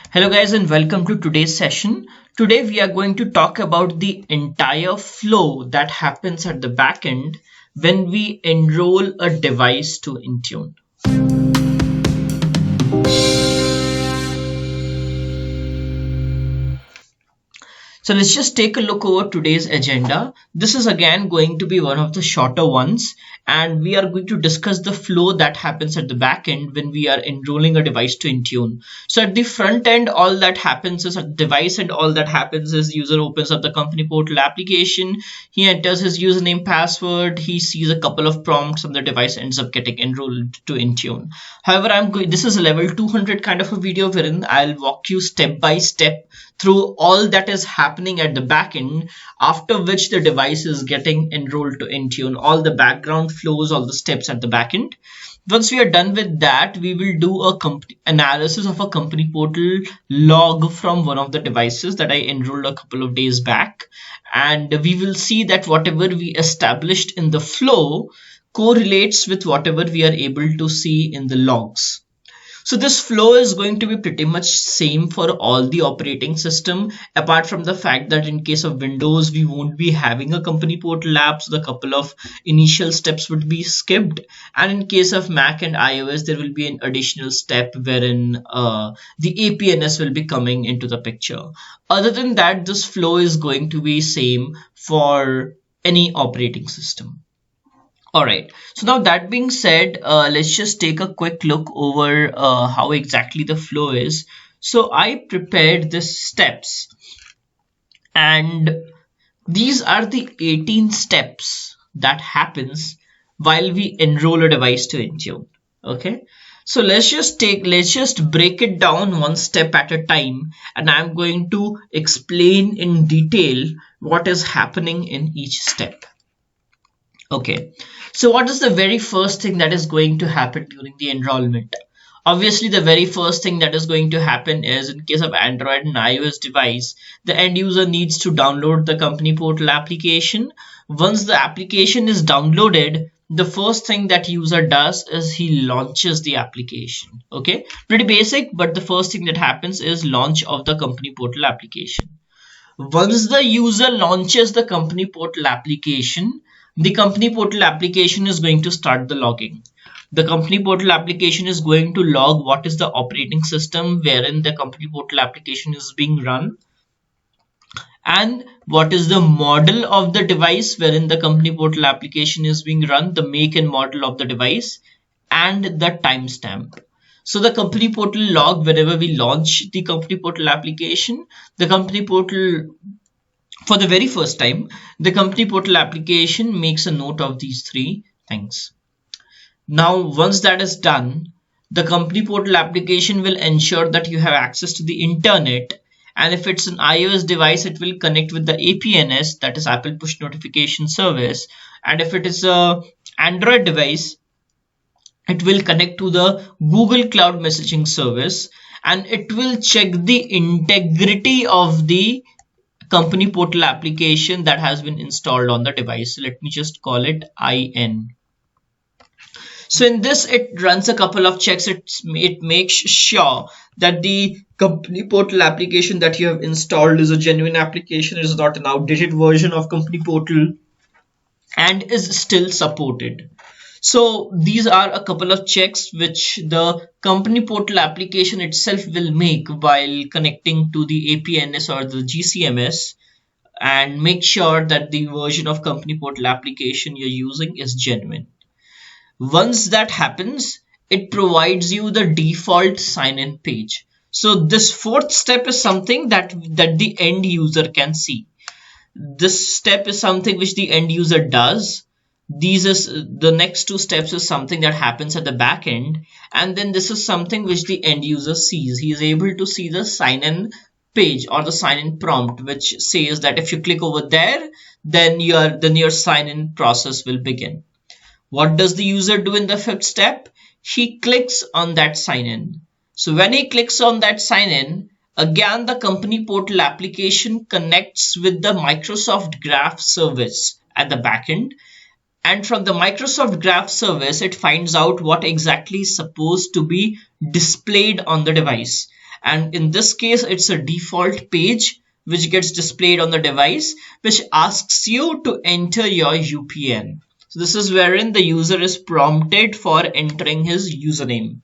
Hello guys and welcome to today's session. Today we are going to talk about the entire flow that happens at the backend when we enroll a device to Intune. So let's just take a look over today's agenda. This is again going to be one of the shorter ones, and we are going to discuss the flow that happens at the back end when we are enrolling a device to Intune. So at the front end, all that happens is at the device and all that happens is user opens up the company portal application. He enters his username, password. He sees a couple of prompts and the device ends up getting enrolled to Intune. However, this is a level 200 kind of a video wherein I'll walk you step by step through all that is happening at the backend, after which the device is getting enrolled to Intune, all the background flows, all the steps at the backend. Once we are done with that, we will do a analysis of a company portal log from one of the devices that I enrolled a couple of days back. And we will see that whatever we established in the flow correlates with whatever we are able to see in the logs. So this flow is going to be pretty much same for all the operating system, apart from the fact that in case of Windows, we won't be having a company portal app, so the couple of initial steps would be skipped. And in case of Mac and iOS, there will be an additional step wherein the APNS will be coming into the picture. Other than that, this flow is going to be same for any operating system. Alright, so now that being said, let's just take a quick look over how exactly the flow is. So I prepared the steps, and these are the 18 steps that happens while we enroll a device to Intune. Okay, so let's just break it down one step at a time, and I'm going to explain in detail what is happening in each step. Okay, so what is the very first thing that is going to happen during the enrollment? Obviously, the very first thing that is going to happen is, in case of Android and iOS device, the end user needs to download the company portal application. Once the application is downloaded, the first thing that user does is he launches the application. Okay, pretty basic, but the first thing that happens is launch of the company portal application. Once the user launches the company portal application, the company portal application is going to start the logging. The company portal application is going to log what is the operating system wherein the company portal application is being run, and what is the model of the device wherein the company portal application is being run, the make and model of the device, and the timestamp. So the company portal log, whenever we launch the company portal application, the company portal, for the very first time, the company portal application makes a note of these three things. Now, once that is done, the company portal application will ensure that you have access to the internet. And if it's an iOS device, it will connect with the APNS, that is Apple Push Notification Service. And if it is a Android device, it will connect to the Google Cloud Messaging Service, and it will check the integrity of the company portal application that has been installed on the device. So let me just call it IN. So in this, it runs a couple of checks. It makes sure that the company portal application that you have installed is a genuine application, is not an outdated version of company portal, and is still supported. So these are a couple of checks which the company portal application itself will make while connecting to the APNS or the GCMS, and make sure that the version of company portal application you're using is genuine. Once that happens, it provides you the default sign-in page. So this fourth step is something that the end user can see. This step is something which the end user does. The next two steps is something that happens at the back end, and then this is something which the end user sees. He is able to see the sign-in page or the sign-in prompt, which says that if you click over there, then your sign-in process will begin. What does the user do in the fifth step? He clicks on that sign-in. So when he clicks on that sign-in, again the company portal application connects with the Microsoft Graph service at the back end. And from the Microsoft Graph service, it finds out what exactly is supposed to be displayed on the device. and in this case it's a default page which gets displayed on the device, which asks you to enter your UPN. So this is wherein the user is prompted for entering his username.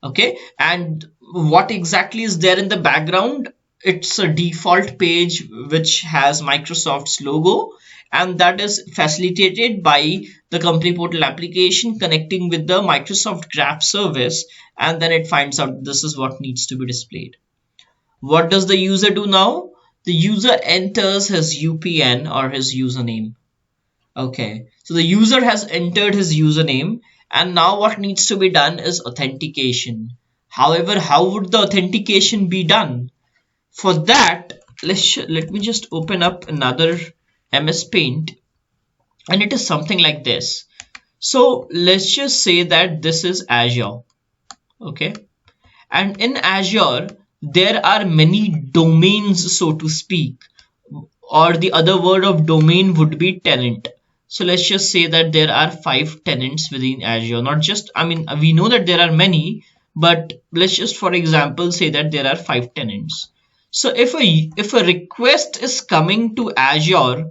Okay, and what exactly is there in the background? It's a default page which has Microsoft's logo, and that is facilitated by the company portal application connecting with the Microsoft Graph service, and then it finds out this is what needs to be displayed. What does the user do now? The user enters his UPN or his username. Okay, so the user has entered his username, and now what needs to be done is authentication. However, how would the authentication be done? For that, let me just open up another MS Paint, and it is something like this. So let's just say that this is Azure. Okay, and in Azure there are many domains, so to speak, or the other word of domain would be tenant. So let's just say that there are 5 tenants within Azure. Not just, I mean, we know that there are many, but let's just for example say that there are 5 tenants. So if a request is coming to Azure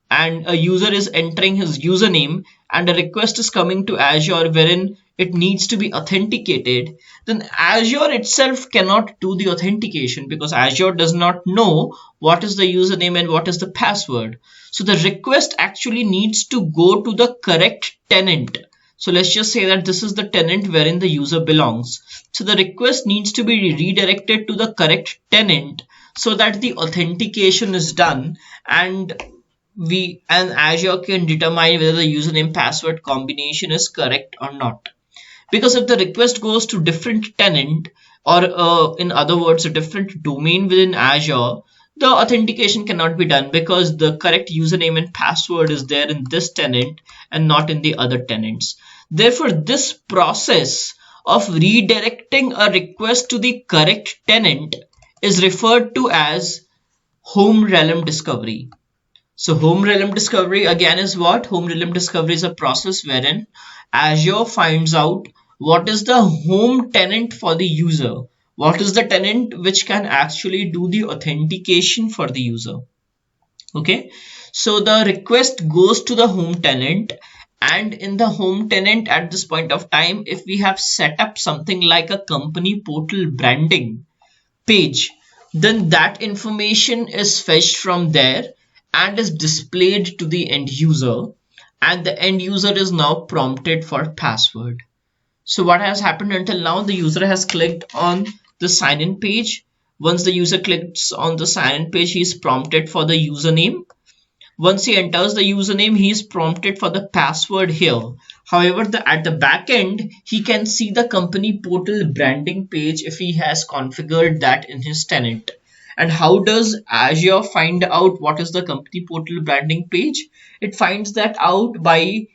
and a user is entering his username and a request is coming to Azure wherein it needs to be authenticated, then Azure itself cannot do the authentication because Azure does not know what is the username and what is the password. So the request actually needs to go to the correct tenant. So let's just say that this is the tenant wherein the user belongs. So the request needs to be redirected to the correct tenant so that the authentication is done, and Azure can determine whether the username password combination is correct or not. Because if the request goes to different tenant, or in other words a different domain within Azure, the authentication cannot be done because the correct username and password is there in this tenant and not in the other tenants. Therefore, this process of redirecting a request to the correct tenant is referred to as home realm discovery. So home realm discovery again is what? Home realm discovery is a process wherein Azure finds out what is the home tenant for the user. What is the tenant which can actually do the authentication for the user? Okay, so the request goes to the home tenant, and in the home tenant at this point of time, if we have set up something like a company portal branding page, then that information is fetched from there and is displayed to the end user, and the end user is now prompted for password. So what has happened until now? The user has clicked on the sign in page. Once the user clicks on the sign in page, he is prompted for the username. Once he enters the username, he is prompted for the password here. However, at the back end, he can see the company portal branding page if he has configured that in his tenant. And how does Azure find out what is the company portal branding page? It finds that out by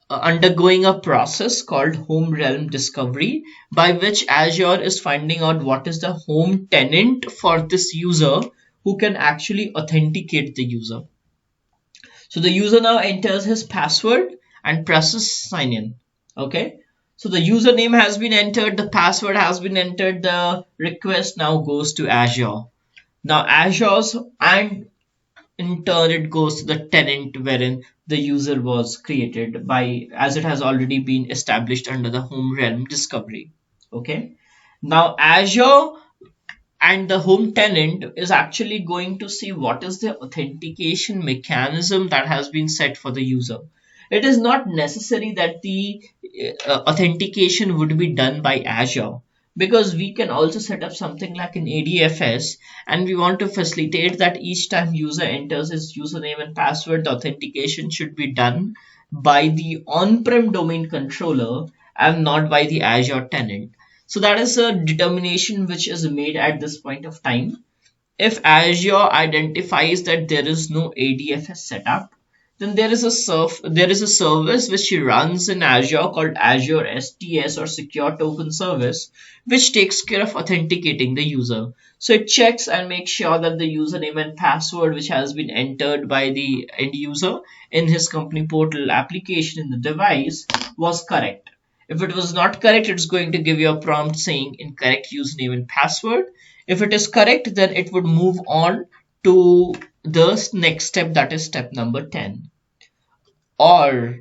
undergoing a process called home realm discovery, by which Azure is finding out what is the home tenant for this user who can actually authenticate the user. So the user now enters his password and presses sign in. Okay, so the username has been entered, the password has been entered, the request now goes to Azure. Now Azure's, and in turn it goes to the tenant wherein the user was created by, as it has already been established under the home realm discovery. Okay, now Azure and the home tenant is actually going to see what is the authentication mechanism that has been set for the user. It is not necessary that the authentication would be done by Azure, because we can also set up something like an ADFS, and we want to facilitate that each time user enters his username and password, the authentication should be done by the on-prem domain controller and not by the Azure tenant. So that is a determination which is made at this point of time. If Azure identifies that there is no ADFS setup, then there is a service which runs in Azure called Azure STS, or Secure Token Service, which takes care of authenticating the user. So it checks and makes sure that the username and password which has been entered by the end user in his company portal application in the device was correct. If it was not correct, it's going to give you a prompt saying incorrect username and password. If it is correct, then it would move on to the next step, that is step number 10. Or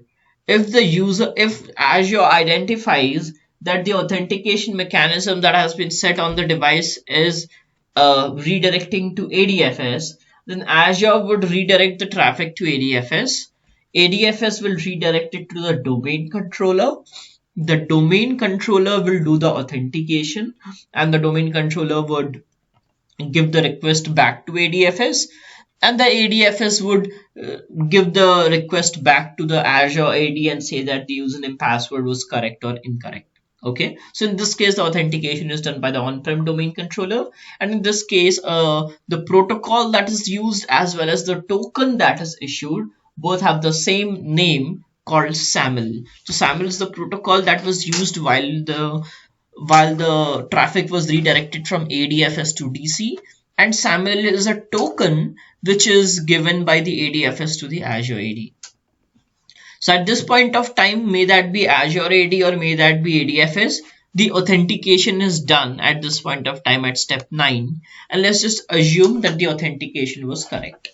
if Azure identifies that the authentication mechanism that has been set on the device is redirecting to ADFS, then Azure would redirect the traffic to ADFS. ADFS will redirect it to the domain controller. The domain controller will do the authentication, and the domain controller would give the request back to ADFS, and the ADFS would give the request back to the Azure AD and say that the username password was correct or incorrect. Okay, so in this case, the authentication is done by the on-prem domain controller, and in this case, the protocol that is used as well as the token that is issued both have the same name called SAML. So SAML is the protocol that was used while the traffic was redirected from ADFS to DC, and SAML is a token which is given by the ADFS to the Azure AD. So at this point of time, may that be Azure AD or may that be ADFS, the authentication is done at this point of time at step 9, and let's just assume that the authentication was correct.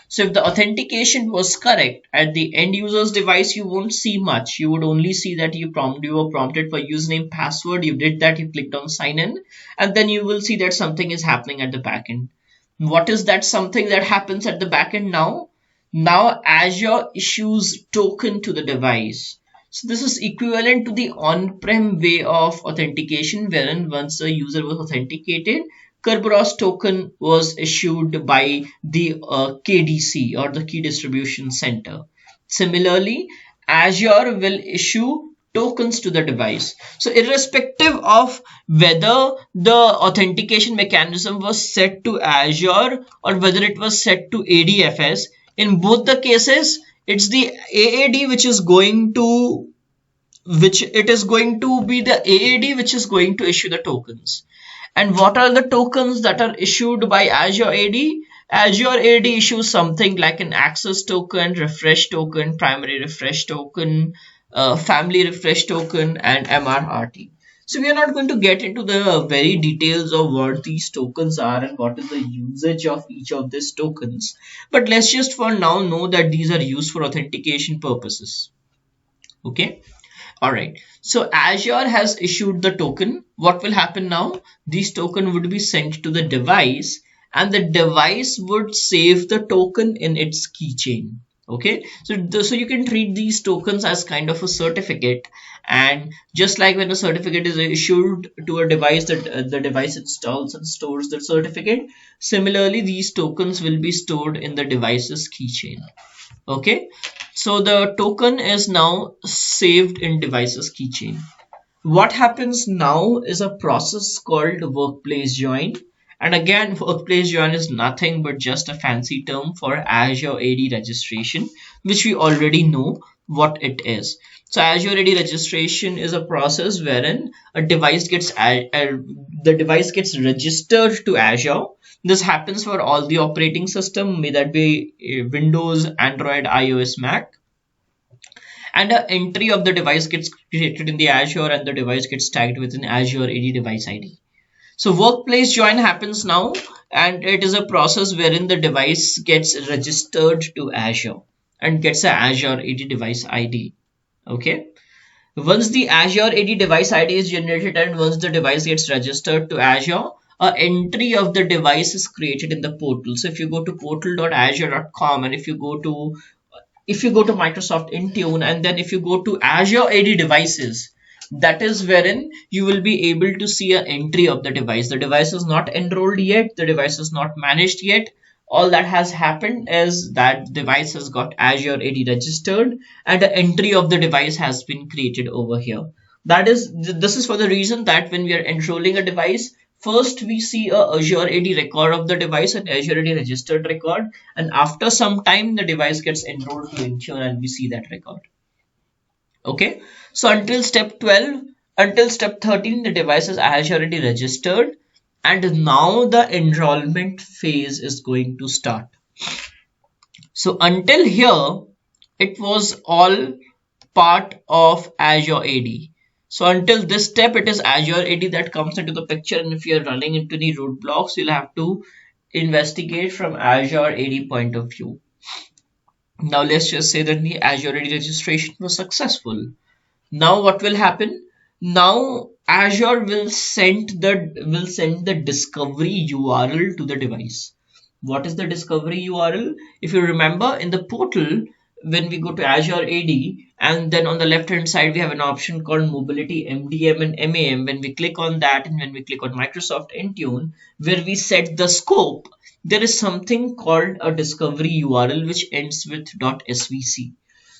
So if the authentication was correct at the end user's device, you won't see much. You would only see that you were prompted for username, password. You did that, you clicked on sign in, and then you will see that something is happening at the backend. What is that something that happens at the backend now? Now Azure issues token to the device. So this is equivalent to the on-prem way of authentication, wherein once a user was authenticated, Kerberos token was issued by the KDC or the Key Distribution Center. Similarly, Azure will issue tokens to the device. So irrespective of whether the authentication mechanism was set to Azure or whether it was set to ADFS, in both the cases, it's the AAD which is going to be the AAD which is going to issue the tokens. And what are the tokens that are issued by Azure AD? Azure AD issues something like an access token, refresh token, primary refresh token, family refresh token, and MRRT. So we are not going to get into the very details of what these tokens are and what is the usage of each of these tokens. But let's just for now know that these are used for authentication purposes. Okay. All right, so Azure has issued the token. What will happen now? This token would be sent to the device, and the device would save the token in its keychain. Okay, so you can treat these tokens as kind of a certificate, and just like when a certificate is issued to a device, that the device installs and stores the certificate, similarly these tokens will be stored in the device's keychain. Okay, so the token is now saved in device's keychain. What happens now is a process called workplace join. And again, workplace join is nothing but just a fancy term for Azure AD registration, which we already know what it is. So Azure AD registration is a process wherein a device gets the device gets registered to Azure. This happens for all the operating system, may that be Windows, Android, iOS, Mac. And an entry of the device gets created in the Azure, and the device gets tagged with an Azure AD device ID. So workplace join happens now, and it is a process wherein the device gets registered to Azure and gets an Azure AD device ID. Okay. Once the Azure AD device ID is generated and once the device gets registered to Azure, an entry of the device is created in the portal. So if you go to portal.azure.com, and if you go to Microsoft Intune, and then if you go to Azure AD devices, that is wherein you will be able to see an entry of the device. The device is not enrolled yet. The device is not managed yet. All that has happened is that device has got Azure AD registered and an entry of the device has been created over here. This is for the reason that when we are enrolling a device, first we see a Azure AD record of the device, an Azure AD registered record, and after some time the device gets enrolled to Intune and we see that record. Okay, so until step 12, until step 13, the device is Azure AD registered, and now the enrollment phase is going to start. So until here, it was all part of Azure AD. So until this step, it is Azure AD that comes into the picture, and if you're running into any roadblocks, you'll have to investigate from Azure AD point of view. Now let's just say that the Azure AD registration was successful. Now what will happen? Now Azure will send the discovery URL to the device. What is the discovery URL? If you remember in the portal, when we go to Azure AD, and then on the left hand side we have an option called Mobility MDM and MAM. When we click on that and when we click on Microsoft Intune, where we set the scope, there is something called a discovery URL which ends with .svc.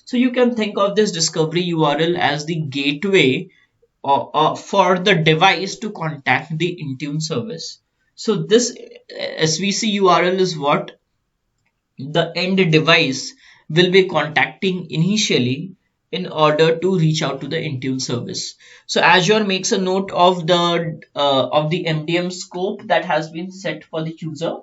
So you can think of this discovery URL as the gateway for the device to contact the Intune service. So this SVC URL is what the end device will be contacting initially in order to reach out to the Intune service. So Azure makes a note of the MDM scope that has been set for the user,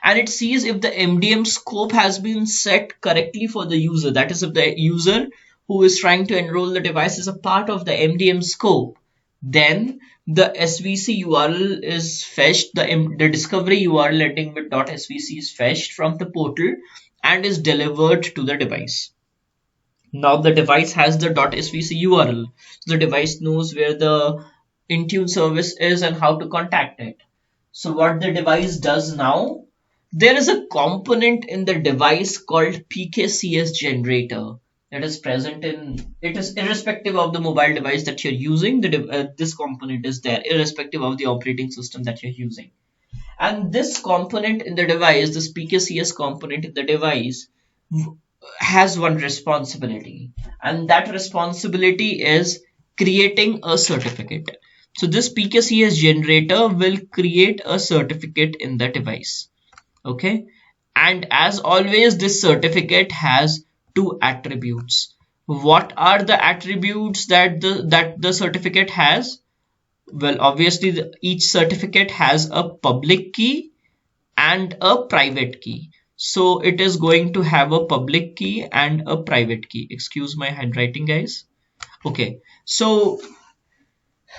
and it sees if the MDM scope has been set correctly for the user. That is, if the user who is trying to enroll the device is a part of the MDM scope, then the SVC URL is fetched, the discovery URL ending with .svc is fetched from the portal and is delivered to the device. Now the device has the .svc URL. So the device knows where the Intune service is and how to contact it. So what the device does now, there is a component in the device called PKCS generator that is present in, it is irrespective of the mobile device that you're using, this component is there irrespective of the operating system that you're using. And this component in the device, this PKCS component in the device, has one responsibility, and that responsibility is creating a certificate. So this PKCS generator will create a certificate in the device. Okay, and as always, this certificate has two attributes. What are the attributes that the certificate has? Well, obviously each certificate has a public key and a private key. So it is going to have a public key and a private key. Excuse my handwriting, guys. Okay, so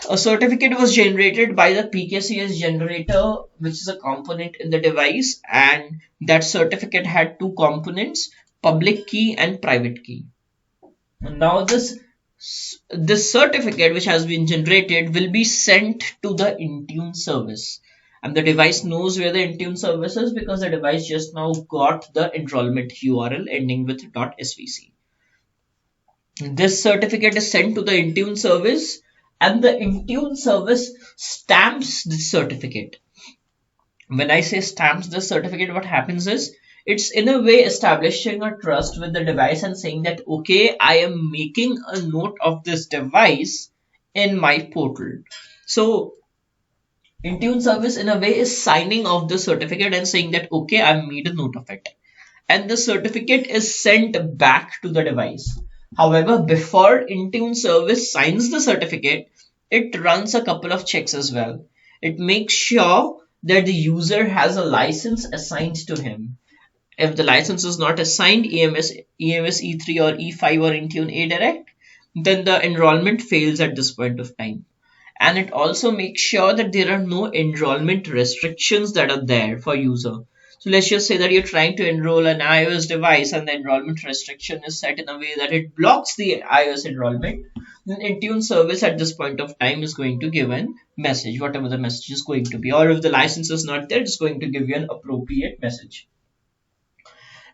a certificate was generated by the PKCS generator, which is a component in the device, and that certificate had two components, public key and private key. And now this certificate which has been generated will be sent to the Intune service, and the device knows where the Intune service is because the device just now got the enrollment URL ending with .svc. This certificate is sent to the Intune service, and the Intune service stamps this certificate. When I say stamps this certificate, what happens is, it's in a way establishing a trust with the device and saying that, okay, I am making a note of this device in my portal. So Intune service in a way is signing off the certificate and saying that, okay, I've made a note of it. And the certificate is sent back to the device. However, before Intune service signs the certificate, it runs a couple of checks as well. It makes sure that the user has a license assigned to him. If the license is not assigned, EMS E3 or E5 or Intune A Direct, then the enrollment fails at this point of time. And it also makes sure that there are no enrollment restrictions that are there for user. So let's just say that you're trying to enroll an iOS device and the enrollment restriction is set in a way that it blocks the iOS enrollment. Then Intune service at this point of time is going to give a message, whatever the message is going to be. Or if the license is not there, it's going to give you an appropriate message.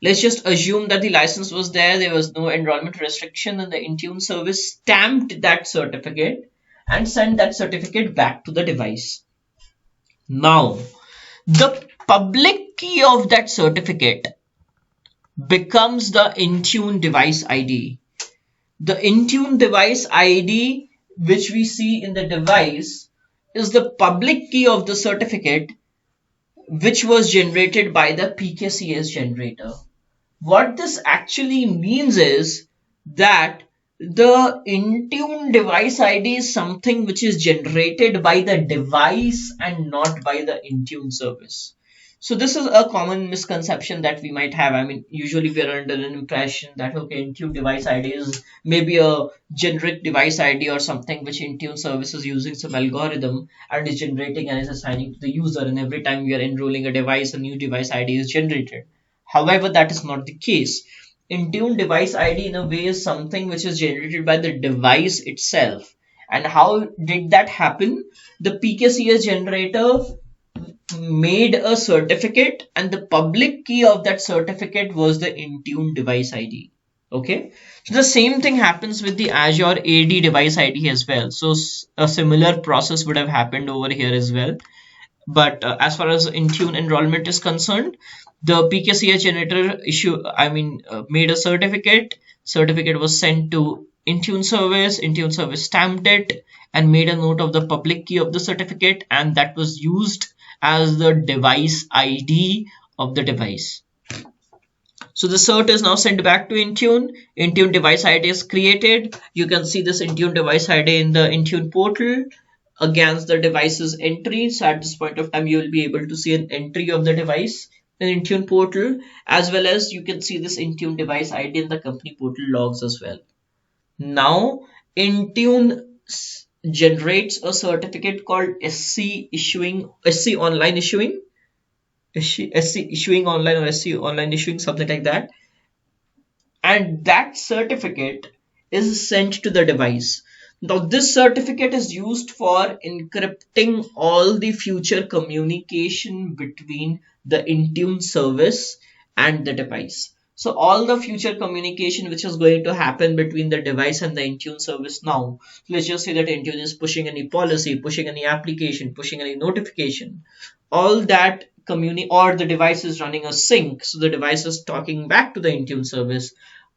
Let's just assume that the license was there was no enrollment restriction, and the Intune service stamped that certificate and sent that certificate back to the device. Now, the public key of that certificate becomes the Intune device ID. The Intune device ID, which we see in the device, is the public key of the certificate, which was generated by the PKCS generator. What this actually means is that the Intune device ID is something which is generated by the device and not by the Intune service. So this is a common misconception that we might have. I mean, usually we are under an impression that okay, Intune device ID is maybe a generic device ID or something which Intune service is using some algorithm and is generating and is assigning to the user, and every time we are enrolling a device, a new device ID is generated. However, that is not the case. Intune device ID in a way is something which is generated by the device itself. And how did that happen? The PKCS generator made a certificate, and the public key of that certificate was the Intune device ID. Okay, so the same thing happens with the Azure AD device ID as well. So a similar process would have happened over here as well. But as far as Intune enrollment is concerned, the PKCS generator made a certificate. Certificate was sent to Intune service. Intune service stamped it and made a note of the public key of the certificate, and that was used as the device ID of the device. So the cert is now sent back to Intune. Intune device ID is created. You can see this Intune device ID in the Intune portal against the device's entry. So at this point of time, you will be able to see an entry of the device in Intune portal, as well as you can see this Intune device ID in the company portal logs as well. Now Intune generates a certificate called SC online issuing, or SC online issuing, something like that. And that certificate is sent to the device. Now this certificate is used for encrypting all the future communication between the Intune service and the device. So all the future communication which is going to happen between the device and the Intune service now. Let's just say that Intune is pushing any policy, pushing any application, pushing any notification. All that or the device is running a sync. So the device is talking back to the Intune service.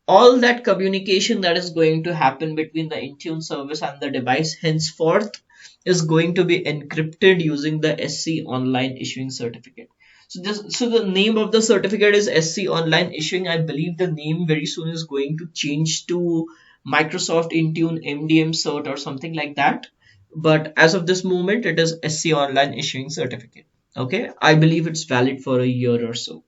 All that communication that is going to happen between the Intune service and the device henceforth is going to be encrypted using the SC online issuing certificate. So the name of the certificate is SC online issuing. I believe the name very soon is going to change to Microsoft Intune MDM cert or something like that. But as of this moment, it is SC online issuing certificate. Okay, I believe it's valid for a year or so.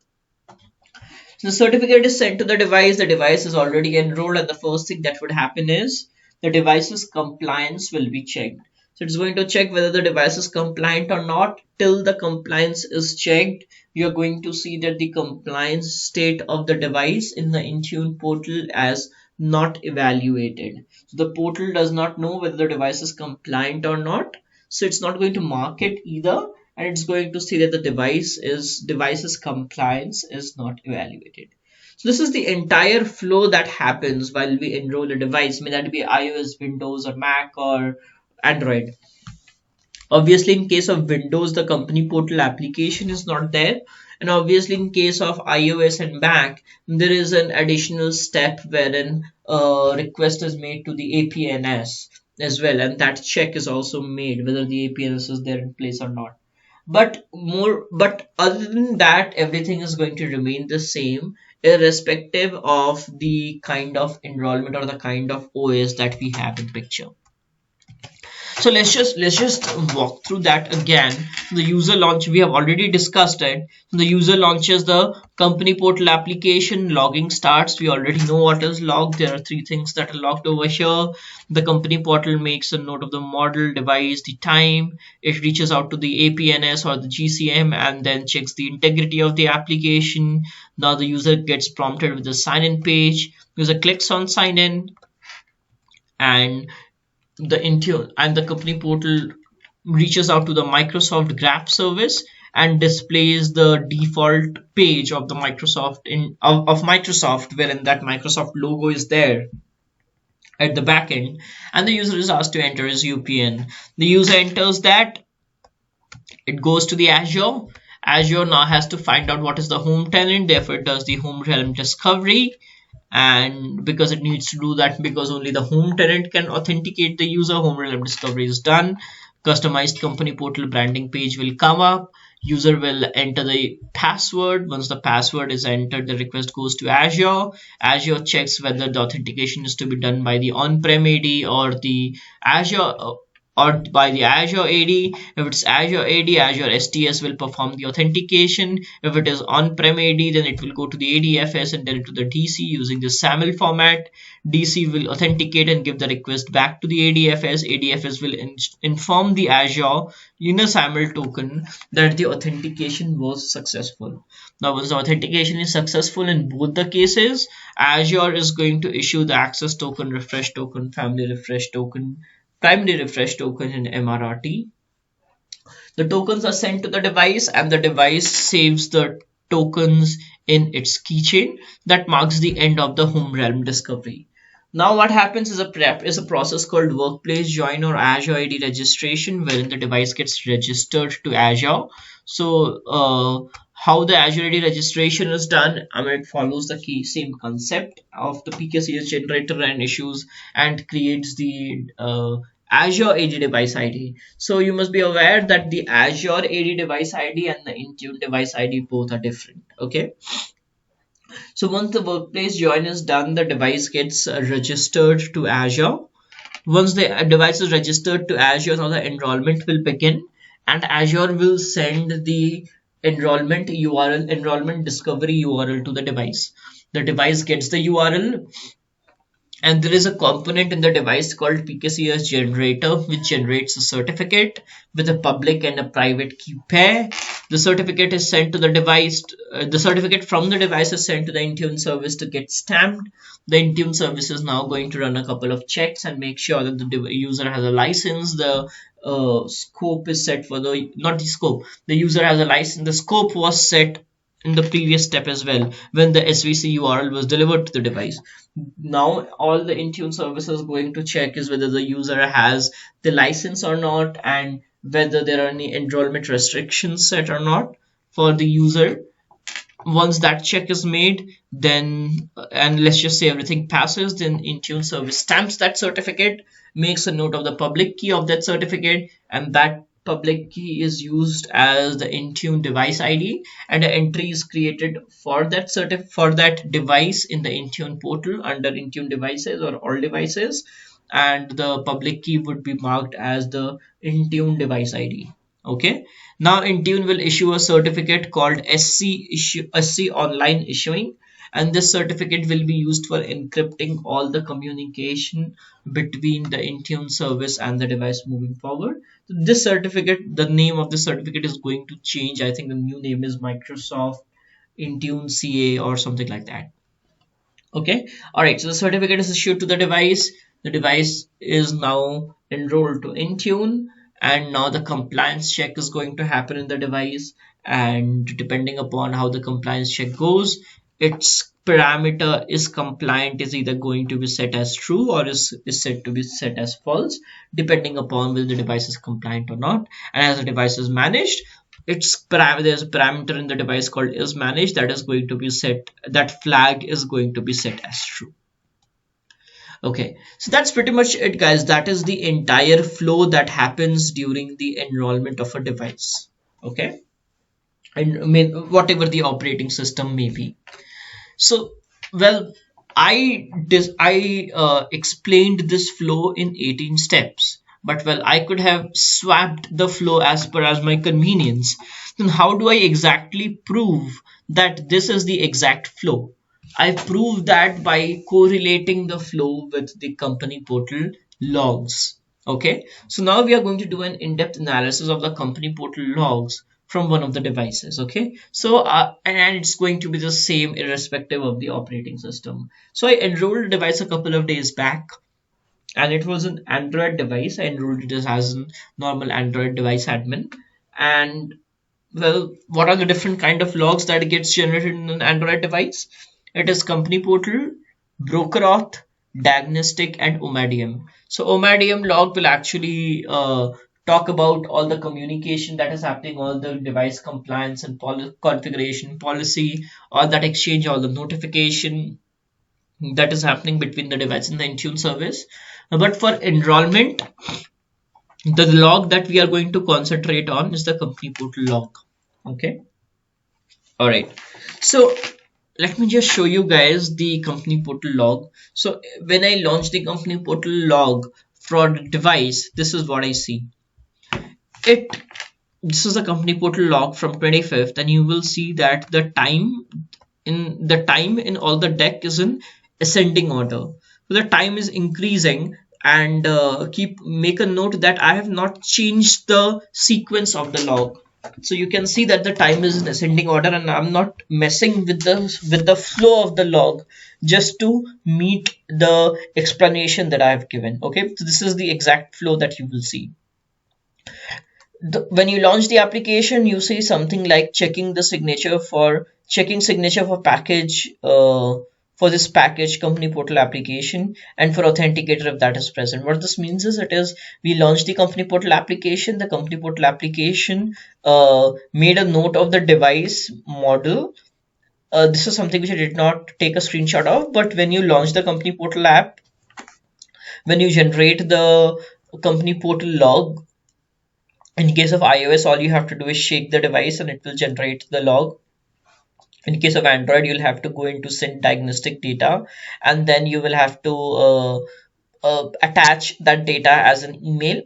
So the certificate is sent to the device is already enrolled, and the first thing that would happen is the device's compliance will be checked. So it's going to check whether the device is compliant or not. Till the compliance is checked, you're going to see that the compliance state of the device in the Intune portal as not evaluated. So the portal does not know whether the device is compliant or not. So it's not going to mark it either, and it's going to see that the device's compliance is not evaluated. So this is the entire flow that happens while we enroll a device, may that be iOS, Windows, or Mac, or Android. Obviously, in case of Windows, the company portal application is not there. And obviously, in case of iOS and Mac, there is an additional step wherein a request is made to the APNS as well. And that check is also made whether the APNS is there in place or not. But other than that, everything is going to remain the same, irrespective of the kind of enrollment or the kind of OS that we have in picture. So let's just walk through that again. The user launch, we have already discussed it. The user launches the company portal application, logging starts. We already know what is logged. There are three things that are logged over here. The company portal makes a note of the model, device, the time. It reaches out to the APNS or the GCM and then checks the integrity of the application. Now the user gets prompted with the sign-in page. User clicks on sign in, and the Intune and the company portal reaches out to the Microsoft Graph service and displays the default page of the Microsoft wherein that Microsoft logo is there at the back end, and the user is asked to enter his UPN. The user enters that. It goes to the Azure. Azure now has to find out what is the home tenant, therefore it does the home realm discovery. And because it needs to do that, because only the home tenant can authenticate the user, home realm discovery is done. Customized company portal branding page will come up. User will enter the password. Once the password is entered, the request goes to Azure. Azure checks whether the authentication is to be done by the on-prem AD or the Azure or by the Azure AD. If it's Azure AD, Azure STS will perform the authentication. If it is on-prem AD, then it will go to the ADFS and then to the DC using the SAML format. DC will authenticate and give the request back to the ADFS. ADFS will inform the Azure in a SAML token that the authentication was successful. Now, once the authentication is successful in both the cases, Azure is going to issue the access token, refresh token, family refresh token, primary refresh token, and MRRT. The tokens are sent to the device and the device saves the tokens in its keychain. That marks the end of the home realm discovery. Now what happens is a process called workplace join or Azure AD registration, wherein the device gets registered to Azure. So how the Azure AD registration is done, I mean, it follows the same concept of the PKCS generator and issues and creates the Azure AD device ID. So you must be aware that the Azure AD device ID and the Intune device ID both are different. Okay. So once the workplace join is done, the device gets registered to Azure. Once the device is registered to Azure, now the enrollment will begin, and Azure will send the enrollment URL, enrollment discovery URL to the device. The device gets the URL, and there is a component in the device called PKCS generator, which generates a certificate with a public and a private key pair. The certificate is sent to the device. The certificate from the device is sent to the Intune service to get stamped. The Intune service is now going to run a couple of checks and make sure that the user has a license. The scope is set for the, not the scope, the user has a license. The scope was set in the previous step as well when the SVC URL was delivered to the device. Now all the Intune service is going to check is whether the user has the license or not, and whether there are any enrollment restrictions set or not for the user. Once that check is made, then, and let's just say everything passes, then Intune service stamps that certificate, makes a note of the public key of that certificate, and that public key is used as the Intune device ID, and an entry is created for that device in the Intune portal under Intune devices or all devices, and the public key would be marked as the Intune device ID. Okay. Now Intune will issue a certificate called SC online issuing, and this certificate will be used for encrypting all the communication between the Intune service and the device moving forward. This certificate, the name of the certificate is going to change. I think the new name is Microsoft Intune CA or something like that. Okay. All right. So the certificate is issued to the device. The device is now enrolled to Intune, and now the compliance check is going to happen in the device. And depending upon how the compliance check goes, its parameter is compliant is either going to be set as true or is set to be set as false, depending upon whether the device is compliant or not. And as the device is managed, there's a parameter in the device called is managed that is going to be set, that flag is going to be set as true. Okay, so that's pretty much it, guys. That is the entire flow that happens during the enrollment of a device. Okay, and I mean, whatever the operating system may be. So, well, I explained this flow in 18 steps, but well, I could have swapped the flow as per as my convenience. Then how do I exactly prove that this is the exact flow? I proved that by correlating the flow with the company portal logs. Okay, so now we are going to do an in-depth analysis of the company portal logs from one of the devices. Okay, so and it's going to be the same irrespective of the operating system. So I enrolled a device a couple of days back, and it was an Android device. I enrolled it as a normal Android device admin. And well, what are the different kind of logs that gets generated in an Android device? It is company portal, broker auth, diagnostic, and OMADM. So OMADM log will actually talk about all the communication that is happening, all the device compliance and configuration policy, all that exchange, all the notification that is happening between the device and the Intune service. But for enrollment, the log that we are going to concentrate on is the company portal log. Okay. All right. So let me just show you guys the company portal log. So when I launch the company portal log for the device, this is what I see. This is the company portal log from 25th, and you will see that the time in all the deck is in ascending order. So the time is increasing, and make a note that I have not changed the sequence of the log. So you can see that the time is in ascending order, and I'm not messing with the flow of the log just to meet the explanation that I have given. Okay, so this is the exact flow that you will see. When you launch the application, you see something like checking signature for package for this package company portal application, and for authenticator if that is present. What this means is, we launched the company portal application. The company portal application made a note of the device model. This is something which I did not take a screenshot of, but when you launch the company portal app, when you generate the company portal log, in case of iOS, all you have to do is shake the device and it will generate the log. In case of Android, you'll have to go into send diagnostic data, and then you will have to attach that data as an email.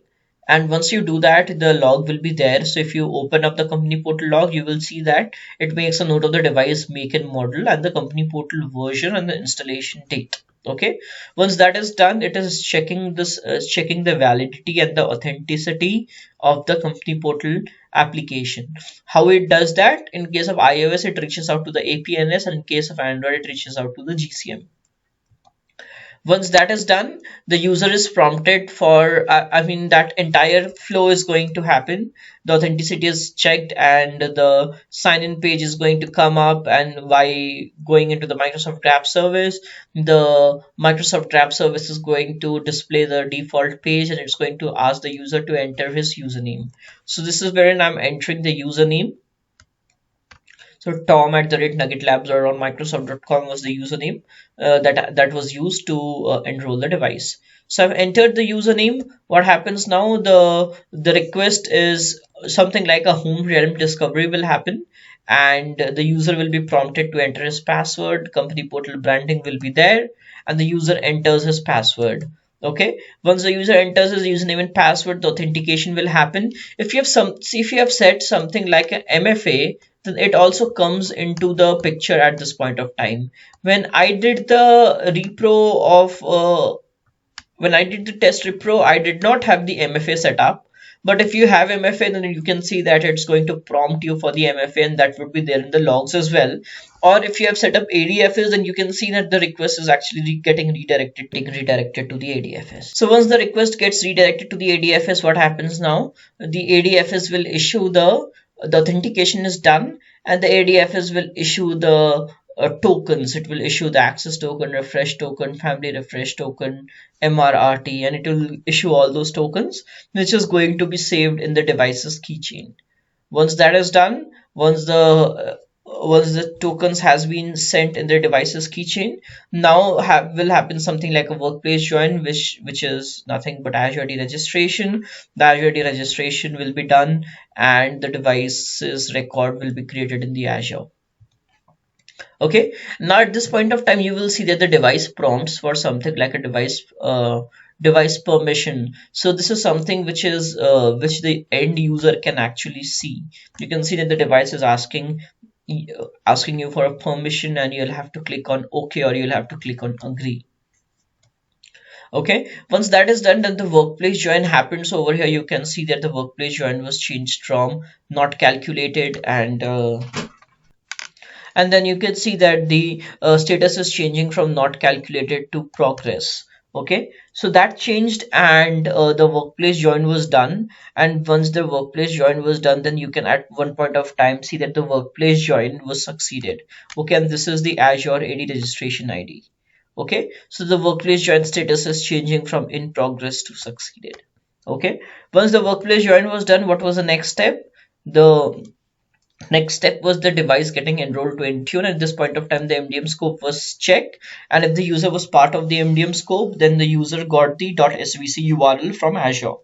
And once you do that, the log will be there. So if you open up the company portal log, you will see that it makes a note of the device make and model and the company portal version and the installation date. Okay, once that is done, it is checking the validity and the authenticity of the company portal application. How it does that? In case of iOS, it reaches out to the APNS, and in case of Android, it reaches out to the GCM. Once that is done, the user is prompted for, that entire flow is going to happen. The authenticity is checked and the sign-in page is going to come up, and by going into the Microsoft Graph service, the Microsoft Graph service is going to display the default page, and it's going to ask the user to enter his username. So this is wherein I'm entering the username. So tom@nuggetlabs or on microsoft.com was the username that was used to enroll the device. So I've entered the username. What happens now? The request is something like a home realm discovery will happen, and the user will be prompted to enter his password. Company portal branding will be there, and the user enters his password. Okay, once the user enters his username and password, the authentication will happen. If you have set something like an MFA, then it also comes into the picture at this point of time. When I did the test repro, I did not have the MFA set up. But if you have MFA, then you can see that it's going to prompt you for the MFA, and that would be there in the logs as well. Or if you have set up ADFS, then you can see that the request is actually getting redirected to the ADFS. So once the request gets redirected to the ADFS, what happens now? The ADFS will issue the authentication is done, and the ADFS will issue the tokens. It will issue the access token, refresh token, family refresh token, MRRT, and it will issue all those tokens, which is going to be saved in the device's keychain. Once that is done, once the tokens has been sent in the device's keychain, now will happen something like a workplace join, which is nothing but Azure deregistration. The Azure deregistration will be done, and the device's record will be created in the Azure. Okay, now at this point of time, you will see that the device prompts for something like a device permission. So this is something which the end user can actually see. You can see that the device is asking you for a permission, and you'll have to click on OK, or you'll have to click on agree. Okay, once that is done, then the workplace join happens. Over here you can see that the workplace join was changed from not calculated, and then you can see that the status is changing from not calculated to progress. Okay, so that changed, and the workplace join was done. And once the workplace join was done, then you can at one point of time see that the workplace join was succeeded. Okay, and this is the Azure AD registration ID. Okay, so the workplace join status is changing from in progress to succeeded. Okay, once the workplace join was done, what was the next step? The next step was the device getting enrolled to Intune. At this point of time, the MDM scope was checked, and if the user was part of the MDM scope, then the user got the .svc URL from Azure.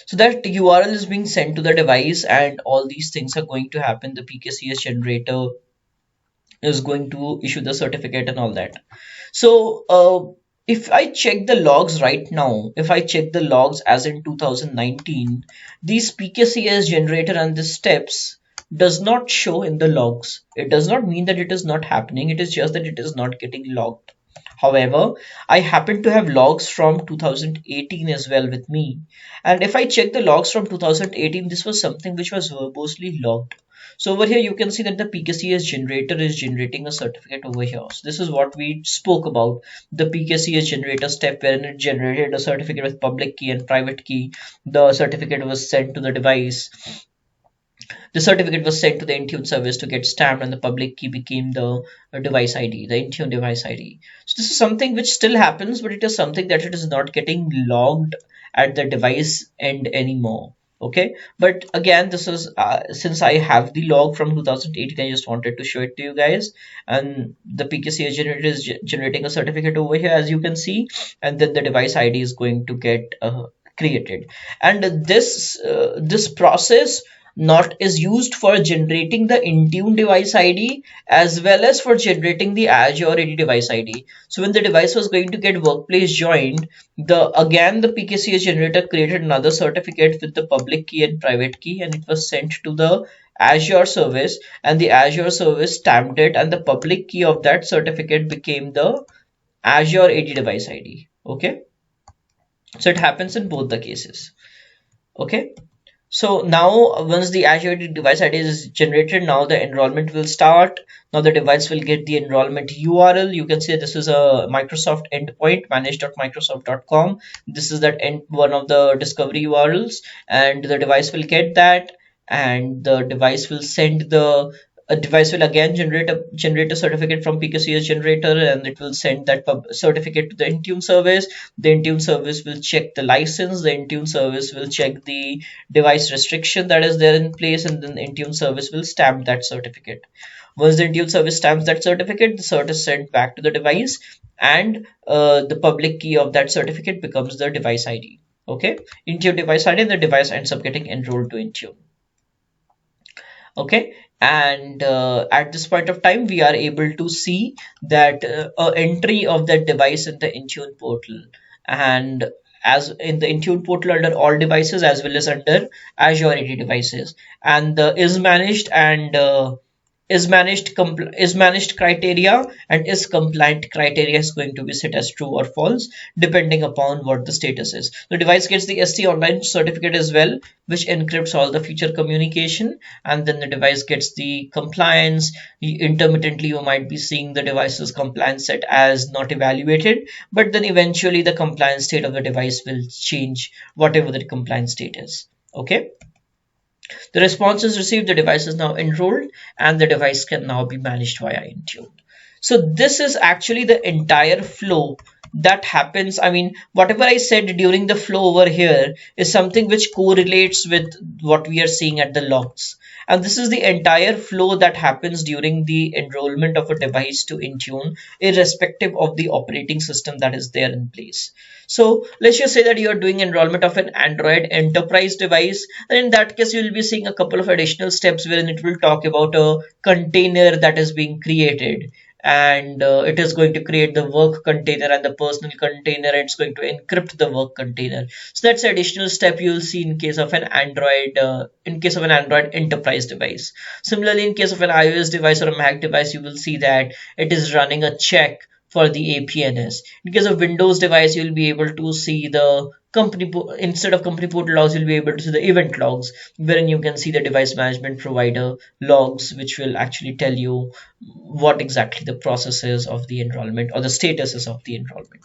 So that URL is being sent to the device, and all these things are going to happen. The PKCS generator is going to issue the certificate and all that. So if I check the logs right now, if I check the logs as in 2019, these PKCS generator and the steps does not show in the logs. It does not mean that it is not happening. It is just that it is not getting logged. However, I happen to have logs from 2018 as well with me. And if I check the logs from 2018, this was something which was verbosely logged. So over here, you can see that the PKCS generator is generating a certificate over here. So this is what we spoke about, the PKCS generator step, wherein it generated a certificate with public key and private key. The certificate was sent to the device. The certificate was sent to the Intune service to get stamped, and the public key became the device ID, the Intune device ID. So this is something which still happens, but it is something that it is not getting logged at the device end anymore. Okay, but again, this is since I have the log from 2018, I just wanted to show it to you guys. And the PKCS generator is generating a certificate over here, as you can see, and then the device ID is going to get created. And this process not is used for generating the Intune device ID as well as for generating the Azure AD device ID. So when the device was going to get workplace joined, the PKCS generator created another certificate with the public key and private key, and it was sent to the Azure service, and the Azure service stamped it, and the public key of that certificate became the Azure AD device ID. Okay, so it happens in both the cases. Okay. So now once the Azure device ID is generated, now the enrollment will start. Now the device will get the enrollment URL. You can see this is a Microsoft endpoint, manage.microsoft.com. This is that one of the discovery URLs, and the device will get that, and the device will send the a device will again generate a certificate from PKCS generator, and it will send that certificate to the Intune service. The Intune service will check the license. The Intune service will check the device restriction that is there in place, and then the Intune service will stamp that certificate. Once the Intune service stamps that certificate, the cert is sent back to the device, and the public key of that certificate becomes the device ID. Okay, Intune device ID, and the device ends up getting enrolled to Intune. Okay, and at this point of time, we are able to see that entry of that device in the Intune portal, and as in the Intune portal under all devices as well as under Azure AD devices, and the is managed and is managed criteria and is compliant criteria is going to be set as true or false depending upon what the status is. The device gets the ST online certificate as well, which encrypts all the future communication, and then the device gets the compliance. Intermittently you might be seeing the device's compliance set as not evaluated, but then eventually the compliance state of the device will change whatever the compliance state is. Okay, the response is received, the device is now enrolled, and the device can now be managed via Intune. So this is actually the entire flow that happens. I mean, whatever I said during the flow over here is something which correlates with what we are seeing at the logs. And this is the entire flow that happens during the enrollment of a device to Intune, irrespective of the operating system that is there in place. So let's just say that you are doing enrollment of an Android enterprise device, and in that case you will be seeing a couple of additional steps wherein it will talk about a container that is being created, and it is going to create the work container and the personal container, and it's going to encrypt the work container. So that's an additional step you will see in case of an Android enterprise device. Similarly, in case of an iOS device or a Mac device, you will see that it is running a check for the APNS. In case of Windows device, you will be able to see the instead of company portal logs, you'll be able to see the event logs, wherein you can see the device management provider logs, which will actually tell you what exactly the process is of the enrollment or the status is of the enrollment.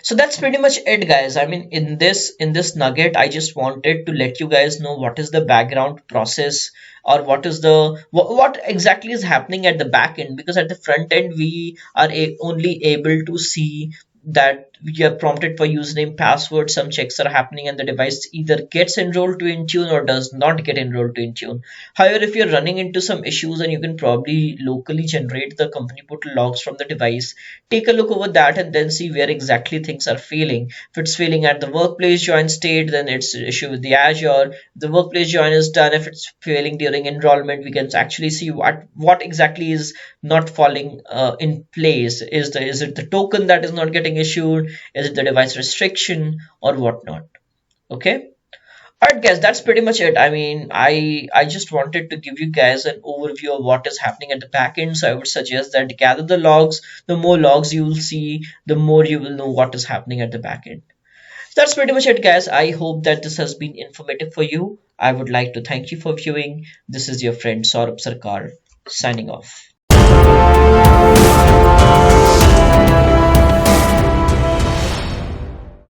So that's pretty much it, guys. I mean, in this nugget, I just wanted to let you guys know what is the background process, or what is the what exactly is happening at the back end, because at the front end we are only able to see that you are prompted for username, password, some checks are happening, and the device either gets enrolled to Intune or does not get enrolled to Intune. However, if you're running into some issues, and you can probably locally generate the company portal logs from the device, take a look over that and then see where exactly things are failing. If it's failing at the workplace join state, then it's an issue with the Azure. If the workplace join is done, if it's failing during enrollment, we can actually see what exactly is not falling in place. Is it the token that is not getting issued? Is it the device restriction or whatnot? Okay. All right, guys, that's pretty much it. I mean, I just wanted to give you guys an overview of what is happening at the back end. So I would suggest that gather the logs. The more logs you will see, the more you will know what is happening at the back end. So that's pretty much it, guys. I hope that this has been informative for you. I would like to thank you for viewing. This is your friend Saurabh Sarkar signing off.